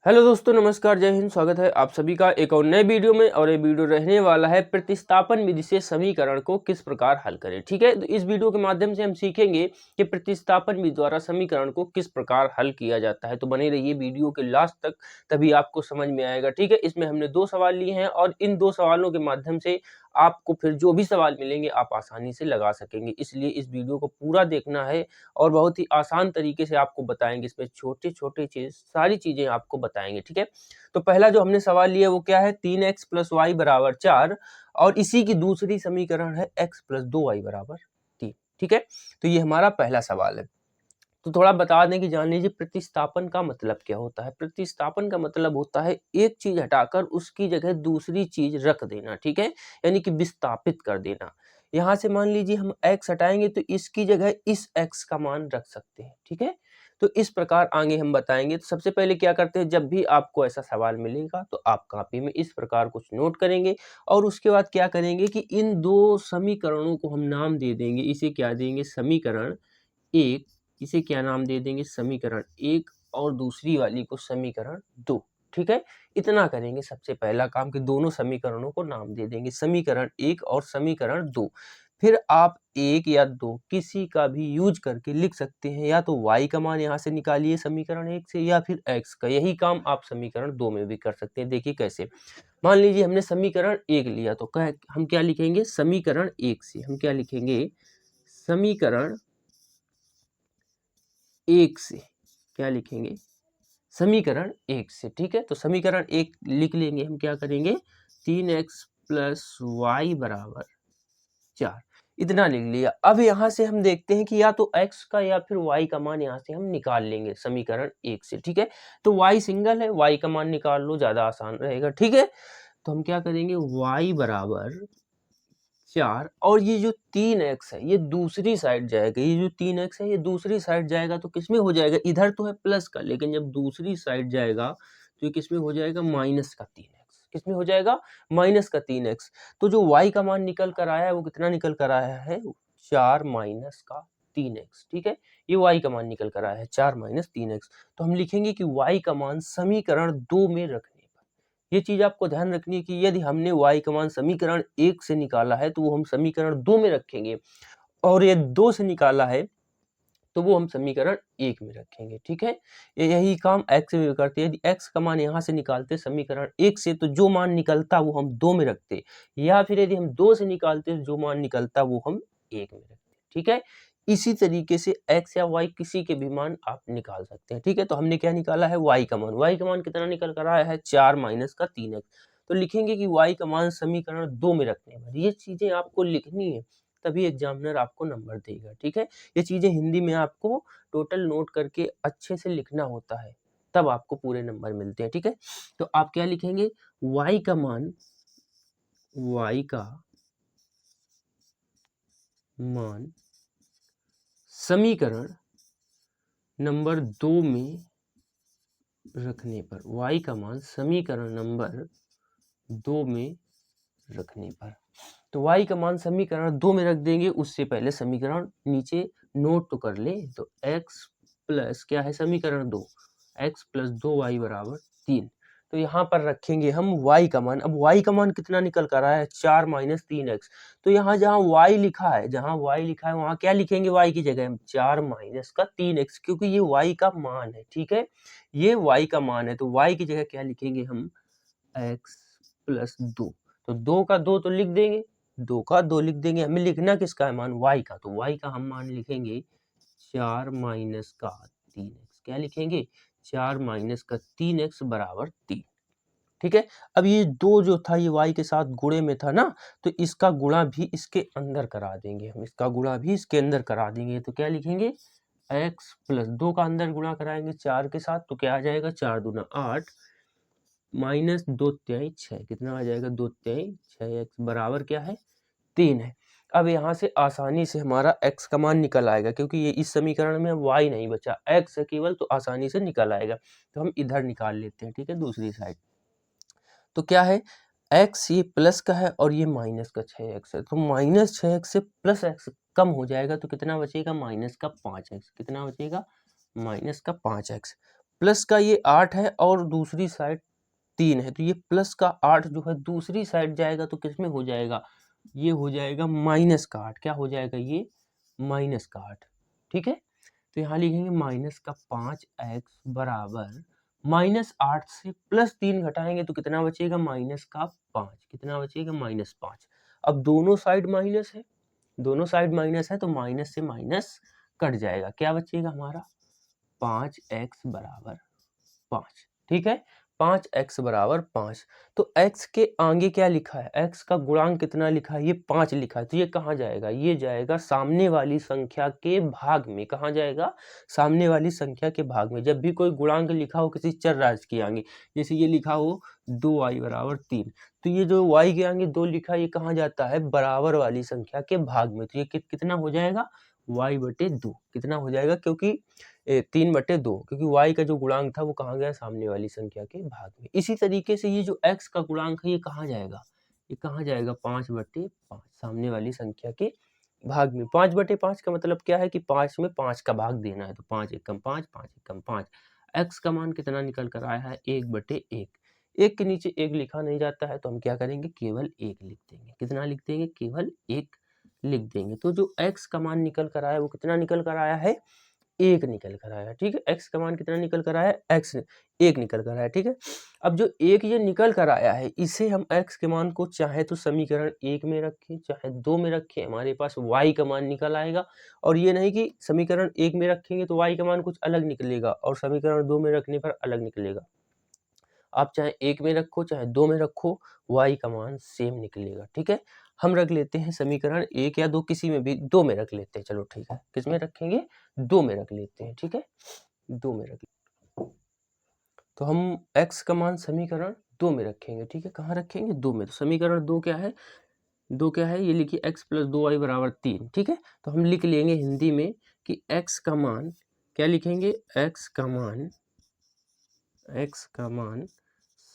Hello दोस्तों, नमस्कार, जय हिंद। स्वागत है आप सभी का एक और नए वीडियो में। और ये वीडियो रहने वाला है प्रतिस्थापन विधि से समीकरण को किस प्रकार हल करें। ठीक है, तो इस वीडियो के माध्यम से हम सीखेंगे कि प्रतिस्थापन विधि द्वारा समीकरण को किस प्रकार हल किया जाता है। तो बने रहिए वीडियो के लास्ट तक, तभी आपको समझ में आएगा। ठीक है, इसमें हमने 2 सवाल लिए हैं और इन 2 सवालों के माध्यम से आपको फिर जो भी सवाल मिलेंगे आप आसानी से लगा सकेंगे। इसलिए इस वीडियो को पूरा देखना है और बहुत ही आसान तरीके से आपको बताएँगे। इसमें छोटे-छोटे सारी चीज़ें आपको बताएँगे, ठीक है? तो पहला जो हमने सवाल लिया वो क्या है, 3x + y = 4 और इसी की दूसरी समीकरण है x + 2y = 3, ठीक है? तो ये हमारा पहला सवाल है। तो थोड़ा बता दें कि जान लीजिए प्रतिस्थापन का मतलब क्या होता है। प्रतिस्थापन का मतलब होता है एक चीज़ हटाकर उसकी जगह दूसरी चीज़ रख देना, ठीक है? यानी कि विस्थापित कर देना। यहाँ से मान लीजिए हम x हटाएँगे तो इसकी जगह इस x का मान रख सकते हैं, ठीक है? तो इस प्रकार आगे हम बताएँगे। तो सबसे पहले क्या करते हैं, जब भी आपको ऐसा सवाल मिलेगा तो आप कॉपी में इस प्रकार कुछ नोट करेंगे और उसके बाद क्या करेंगे कि इन 2 समीकरणों को हम नाम दे देंगे। इसे क्या देंगे, समीकरण 1, इसे क्या नाम दे देंगे, समीकरण 1 और दूसरी वाली को समीकरण 2, ठीक है? इतना करेंगे सबसे पहला काम कि दोनों समीकरणों को नाम दे देंगे, समीकरण 1 और समीकरण 2। फिर आप 1 या 2 किसी का भी यूज़ करके लिख सकते हैं, या तो y का मान यहाँ से निकालिए समीकरण 1 से या फिर x का। यही काम आप समीकरण 2 में भी कर सकते हैं। देखिए कैसे? मान लीजिए हमने समीकरण 1 लिया तो हम क्या लिखेंगे, समीकरण 1 से हम क्या लिखेंगे, समीकरण 1 से क्या लिखेंगे, समीकरण 1 से, ठीक है? तो समीकरण 1 लिख लेंगे। हम क्या करेंगे, 3x + y = 4, इतना लिख लिया। अब यहाँ से हम देखते हैं कि या तो x का या फिर y का मान यहाँ से हम निकाल लेंगे समीकरण 1 से, ठीक है? तो y सिंगल है, y का मान निकाल लो, ज़्यादा आसान रहेगा, ठीक है? तो हम क्या करेंगे, y = 4 और ये जो 3x है ये दूसरी साइड जाएगा। ये जो 3x है ये दूसरी साइड जाएगा तो किसमें हो जाएगा, इधर तो है प्लस का, लेकिन जब दूसरी साइड जाएगा तो ये किसमें हो जाएगा, माइनस का 3x। किसमें हो जाएगा, माइनस का 3x। तो जो y का मान निकल कर आया है वो कितना निकल कर आया है, 4 माइनस का 3x, ठीक है? ये y का मान निकल कर आया है 4 माइनस 3x। तो हम लिखेंगे कि y का मान समीकरण 2 में रखने पर, ये चीज़ आपको ध्यान रखनी है कि यदि हमने y का मान समीकरण 1 से निकाला है तो वो हम समीकरण 2 में रखेंगे, और ये 2 से निकाला है तो वो हम समीकरण 1 में रखेंगे, ठीक है? यही काम x में भी करते हैं। यदि x का मान यहाँ से निकालते समीकरण 1 से तो जो मान निकलता वो हम 2 में रखते, या फिर यदि हम 2 से निकालते तो जो मान निकलता वो हम 1 में रखते, ठीक है? इसी तरीके से x या y किसी के भी मान आप निकाल सकते हैं, ठीक है? तो हमने क्या निकाला है, y का मान कितना निकल कर आया है, 4 माइनस का 3x। तो लिखेंगे कि y का मान समीकरण 2 में रखने पर। ये चीज़ें आपको लिखनी है, तभी एग्जामिनर आपको नंबर देगा, ठीक है? ये चीज़ें हिंदी में आपको टोटल नोट करके अच्छे से लिखना होता है, तब आपको पूरे नंबर मिलते हैं, ठीक है? तो आप क्या लिखेंगे, y का मान समीकरण नंबर 2 में रखने पर, y का मान समीकरण नंबर 2 में रखने पर। तो y का मान समीकरण 2 में रख देंगे। उससे पहले समीकरण नीचे नोट तो कर ले। तो x प्लस क्या है, समीकरण 2, x + 2y = 3। तो यहाँ पर रखेंगे हम y का मान। अब y का मान कितना निकल कर आया है, 4 माइनस 3x। तो यहाँ जहाँ y लिखा है, वहाँ क्या लिखेंगे, y की जगह हम 4 माइनस का 3x, क्योंकि ये y का मान है, ठीक है? ये y का मान है तो y की जगह क्या लिखेंगे हम, x + 2। तो 2 का 2 तो लिख देंगे, 2 का 2 लिख देंगे। हमें लिखना किसका है मान, y का। तो y का हम मान लिखेंगे 4 माइनस का 3x। क्या लिखेंगे, 4 माइनस का 3x = 3, ठीक है? अब ये 2 जो था ये y के साथ गुणे में था ना, तो इसका गुणा भी इसके अंदर करा देंगे हम, इसका गुणा भी इसके अंदर करा देंगे। तो क्या लिखेंगे, x + 2 का अंदर गुणा कराएंगे 4 के साथ तो क्या आ जाएगा, 4 दूना 8 माइनस 2 तिहाई 6, कितना आ जाएगा, 2 तिहाई 6x बराबर क्या है, 3 है। अब यहाँ से आसानी से हमारा x का मान निकल आएगा, क्योंकि ये इस समीकरण में y नहीं बचा, x है केवल, तो आसानी से निकल आएगा। तो हम इधर निकाल लेते हैं, ठीक है, दूसरी साइड। तो क्या है, x ये प्लस का है और ये माइनस का 6x है, तो माइनस 6x से प्लस x कम हो जाएगा तो कितना बचेगा, माइनस का 5x। कितना बचेगा, माइनस का 5x। प्लस का ये 8 है और दूसरी साइड 3 है, तो ये प्लस का 8 जो है दूसरी साइड जाएगा तो किस में हो जाएगा, ये हो जाएगा माइनस का 8। क्या हो जाएगा, ये माइनस का 8। ठीक है, तो यहाँ लिखेंगे माइनस का 5x बराबर -8 से +3 घटाएंगे तो कितना बचेगा, माइनस का 5। कितना बचेगा, -5। अब दोनों साइड माइनस है, दोनों साइड माइनस है तो माइनस से माइनस कट जाएगा। क्या बचेगा हमारा, 5x बराबर 5। ठीक है, 5x बराबर 5। तो x के आगे क्या लिखा है, x का गुणांक कितना लिखा है, ये 5 लिखा है, तो ये कहाँ जाएगा, ये जाएगा सामने वाली संख्या के भाग में। कहाँ जाएगा, सामने वाली संख्या के भाग में। जब भी कोई गुणांक लिखा हो किसी चर राशि के आगे, जैसे ये लिखा हो 2y बराबर 3, तो ये जो y के आगे 2 लिखा है ये कहाँ जाता है, बराबर वाली संख्या के भाग में। तो ये कितना हो जाएगा, y/2 कितना हो जाएगा, क्योंकि 3/2, क्योंकि y का जो गुणांक था वो कहाँ गया, सामने वाली संख्या के भाग में। इसी तरीके से ये जो x का गुणांक है ये कहाँ जाएगा, ये कहाँ जाएगा, 5/5, सामने वाली संख्या के भाग में। 5/5 का मतलब क्या है कि 5 में 5 का भाग देना है, तो 5 एकम 5, 5 एकम 5। x का मान कितना निकल कर आया है, 1/1। 1 के नीचे 1 लिखा नहीं जाता है तो हम क्या करेंगे, केवल 1 लिख देंगे। कितना लिख देंगे, केवल 1 लिख देंगे। तो जो x का मान निकल कर आया है वो कितना निकल कर आया है, 1 निकल कर आया। ठीक है, x का मान कितना निकल कर आया है, x 1 निकल कर आया। ठीक है, अब जो 1 ये निकल कर आया है इसे हम x के मान को चाहे तो समीकरण 1 में रखें चाहे 2 में रखें, हमारे पास y का मान निकल आएगा। और ये नहीं कि समीकरण 1 में रखेंगे तो y का मान कुछ अलग निकलेगा और समीकरण 2 में रखने पर अलग निकलेगा। आप चाहे 1 में रखो चाहे 2 में रखो, y का मान सेम निकलेगा। ठीक है, हम रख लेते हैं समीकरण 1 या 2, किसी में भी 2 में रख लेते हैं। चलो ठीक है, किस में रखेंगे, 2 में रख लेते हैं। ठीक है, 2 में रख, तो हम x का मान समीकरण 2 में रखेंगे। ठीक है, कहाँ रखेंगे, 2 में। तो समीकरण 2 क्या है, 2 क्या है, ये लिखिए x + 2y बराबर 3। ठीक है, तो हम लिख लेंगे हिंदी में कि x का मान क्या लिखेंगे, x का मान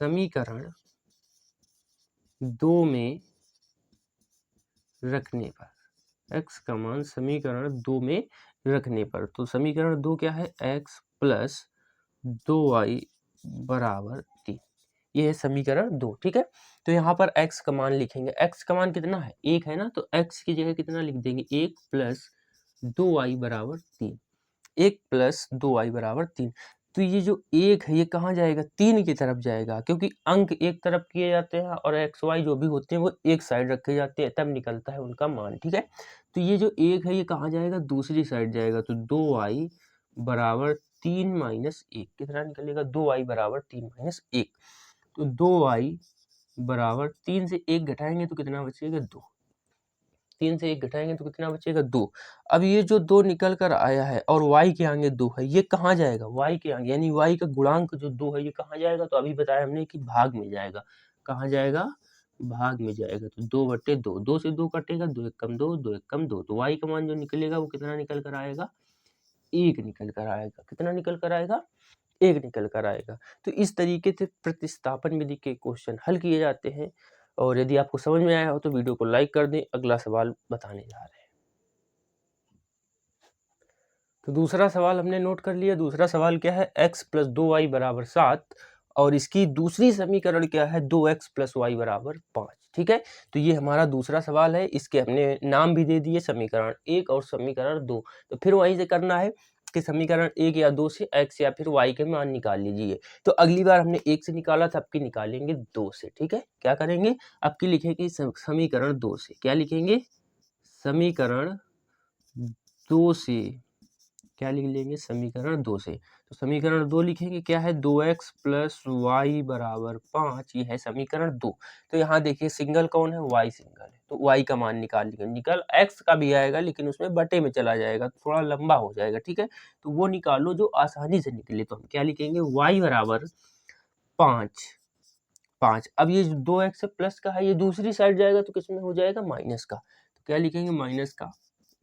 समीकरण 2 में रखने पर, x का मान समीकरण 2 में रखने पर, तो समीकरण 2 क्या है, x + 2y बराबर 3। ये है समीकरण 2। ठीक है, तो यहाँ पर x का मान लिखेंगे। x का मान कितना है, 1 है ना, तो x की जगह कितना लिख देंगे, 1 + 2y बराबर 3। 1 + 2y बराबर 3। तो ये जो 1 है ये कहाँ जाएगा, 3 की तरफ जाएगा, क्योंकि अंक एक तरफ किए जाते हैं और x y जो भी होते हैं वो एक साइड रखे जाते हैं, तब निकलता है उनका मान। ठीक है, तो ये जो 1 है ये कहाँ जाएगा, दूसरी साइड जाएगा, तो 2y बराबर 3 - 1 कितना निकलेगा, 2y बराबर 3 - 1। तो 2y बराबर 3 से 1 घटाएंगे तो कितना बचेगा, 2। 3 से 1 घटाएंगे तो कितना बचेगा, 2। अब ये जो 2 निकल कर आया है और y के आगे 2 है, ये कहाँ जाएगा, y के आगे, यानी y का गुणांक जो 2 है ये कहाँ जाएगा, तो अभी बताया हमने कि भाग में जाएगा। कहाँ जाएगा, भाग में जाएगा। तो 2/2, 2 से 2 कटेगा, 2 एकम 2, 2 एकम 2, तो y का मान जो निकलेगा वो कितना निकल कर आएगा, 1 निकल कर आएगा। कितना निकल कर आएगा, 1 निकल कर आएगा। तो इस तरीके से प्रतिस्थापन विधि के क्वेश्चन हल किए जाते हैं। और यदि आपको समझ में आया हो तो वीडियो को लाइक कर दें। अगला सवाल बताने जा रहे हैं। तो दूसरा सवाल हमने नोट कर लिया। दूसरा सवाल क्या है, x + 2y बराबर 7 और इसकी दूसरी समीकरण क्या है, 2x + y बराबर 5। ठीक है, तो ये हमारा दूसरा सवाल है। इसके हमने नाम भी दे दिए, समीकरण 1 और समीकरण 2। तो फिर वहीं से करना है कि समीकरण 1 या 2 से x या फिर y के मान निकाल लीजिए। तो अगली बार हमने 1 से निकाला था, अब की निकालेंगे 2 से। ठीक है, क्या करेंगे, अब की लिखेंगे समीकरण 2 से। क्या लिखेंगे, समीकरण 2 से, क्या लिख लेंगे, समीकरण 2 से। तो समीकरण 2 लिखेंगे, क्या है, 2x + y बराबर 5, ये है समीकरण 2। तो यहाँ देखिए सिंगल कौन है, y सिंगल है, तो y का मान निकाल लेंगे। निकल x का भी आएगा लेकिन उसमें बटे में चला जाएगा, थोड़ा लंबा हो जाएगा। ठीक है, तो वो निकालो जो आसानी से निकले। तो हम क्या लिखेंगे, y बराबर 5। अब ये 2x से प्लस का है, ये दूसरी साइड जाएगा तो किसमें हो जाएगा, माइनस का। तो क्या लिखेंगे, माइनस का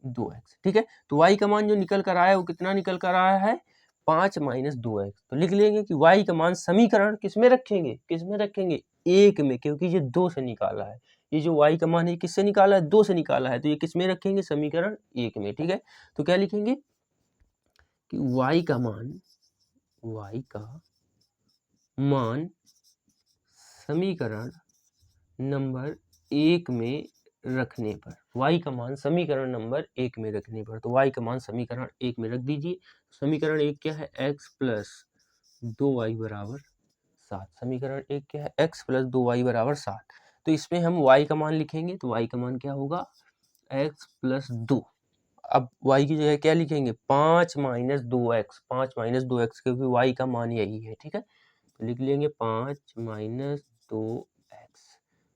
2x। ठीक है, तो y का मान जो निकल कर आया है वो कितना निकल कर आया है, 5 - 2x। तो लिख लेंगे कि y का मान समीकरण किसमें रखेंगे, किसमें रखेंगे, 1 में, क्योंकि ये 2 से निकाला है। ये जो y का मान है किससे निकाला है, 2 से निकाला है, तो ये किसमें रखेंगे, समीकरण 1 में। ठीक है, तो क्या लिखेंगे कि y का मान y का मान समीकरण नंबर 1 में रखने पर, y का मान समीकरण नंबर 1 में रखने पर, तो y का मान समीकरण 1 में रख दीजिए। समीकरण 1 क्या है, x प्लस 2y बराबर 7। समीकरण 1 क्या है, x प्लस 2y बराबर 7। तो इसमें हम y का मान लिखेंगे, तो y का मान क्या होगा, x प्लस 2। अब y की जगह क्या लिखेंगे, 5 माइनस 2x, 5 माइनस 2x, क्योंकि y का मान यही है, ठीक है। तो लिख लेंगे 5 माइनस 2x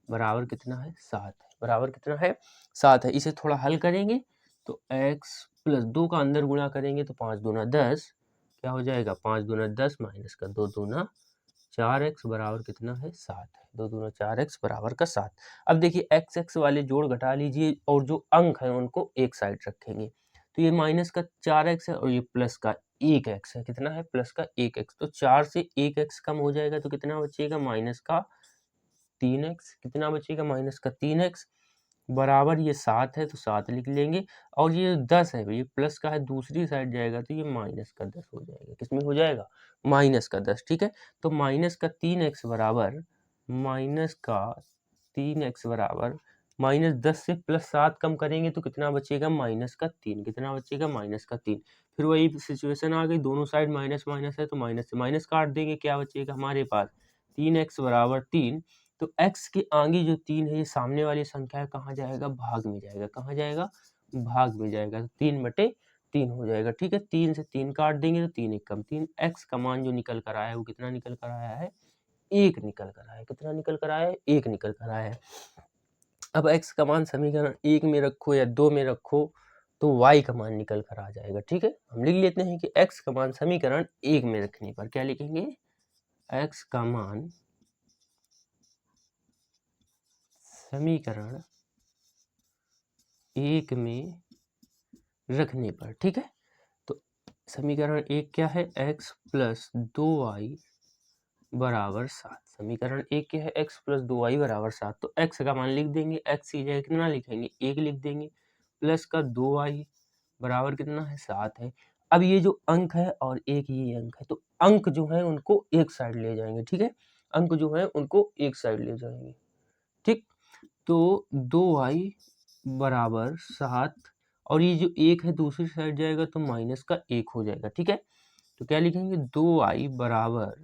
बराबर कितना है, 7 है, बराबर कितना है, 7 है। इसे थोड़ा हल करेंगे तो x प्लस 2 का अंदर गुणा करेंगे तो 5 दूना 10, क्या हो जाएगा, 5 दूना 10 माइनस का 2 दूना 4x बराबर कितना है, 7 है। 2 दूना 4x बराबर का 7। अब देखिए x x वाले जोड़ घटा लीजिए और जो अंक है उनको एक साइड रखेंगे। तो ये माइनस का 4x है और ये प्लस का 1x है। कितना है, प्लस का 1x। तो 4 से 1x कम हो जाएगा तो कितना बचेगा, माइनस का 3x। कितना बचेगा, माइनस का 3x बराबर ये 7 है तो 7 लिख लेंगे। और ये 10 है, ये प्लस का है, दूसरी साइड जाएगा तो ये माइनस का 10 हो जाएगा। किसमें हो जाएगा, माइनस का 10, ठीक है। तो माइनस का 3x बराबर, माइनस का 3x बराबर माइनस 10 से प्लस 7 कम करेंगे तो कितना बचेगा, माइनस का 3। कितना बचेगा, माइनस का 3। फिर वही सिचुएशन आ गई, दोनों साइड माइनस माइनस है तो माइनस से माइनस काट देंगे, क्या बचेगा हमारे पास, 3x बराबर 3। तो x के आगे जो 3 है ये सामने वाली संख्या है, कहाँ जाएगा, भाग में जाएगा। कहाँ जाएगा, भाग में जाएगा। तो 3/3 हो जाएगा, ठीक है। 3 से 3 काट देंगे तो 3 एक कम 3। x का मान जो निकल कर आया है वो कितना निकल कर आया है, 1 निकल कर आया है। कितना निकल कर आया है, 1 निकल कर आया है। अब x का मान समीकरण 1 में रखो या 2 में रखो तो y का मान निकल कर आ जाएगा, ठीक है। हम लिख लेते हैं कि x का मान समीकरण 1 में रखने पर क्या लिखेंगे, x का मान समीकरण 1 में रखने पर, ठीक है। तो समीकरण 1 क्या है, x प्लस 2y बराबर 7। समीकरण 1 क्या है, x प्लस 2y बराबर 7। तो x का मान लिख देंगे, x की जगह कितना लिखेंगे, 1 लिख देंगे, प्लस का 2y बराबर कितना है, 7 है। अब ये जो अंक है और एक ये अंक है, तो अंक जो है उनको एक साइड ले जाएंगे, ठीक है। अंक जो है उनको एक साइड ले जाएंगे, ठीक। तो 2y बराबर 7 और ये जो 1 है दूसरी साइड जाएगा तो माइनस का 1 हो जाएगा, ठीक है। तो क्या लिखेंगे, 2y बराबर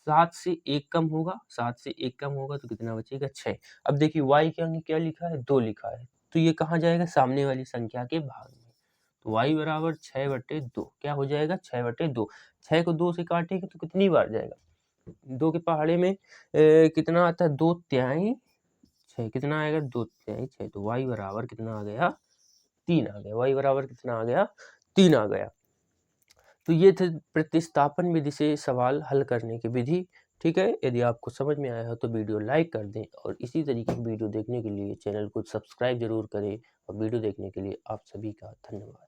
7 से 1 कम होगा, 7 से 1 कम होगा तो कितना बचेगा, 6। अब देखिए y के आगे क्या लिखा है, 2 लिखा है, तो ये कहाँ जाएगा, सामने वाली संख्या के भाग में। तो y बराबर 6/2, क्या हो जाएगा, 6/2। 6 को 2 से काटेंगे तो कितनी बार जाएगा, 2 के पहाड़े में कितना आता है, 2 तिहाई 6, कितना आएगा, 2 तिहाई 6। तो y बराबर कितना आ गया, 3 आ गया। y बराबर कितना आ गया, 3 आ गया। तो ये थे प्रतिस्थापन विधि से सवाल हल करने की विधि, ठीक है। यदि आपको समझ में आया हो तो वीडियो लाइक कर दें और इसी तरीके की वीडियो देखने के लिए चैनल को सब्सक्राइब जरूर करें। और वीडियो देखने के लिए आप सभी का धन्यवाद।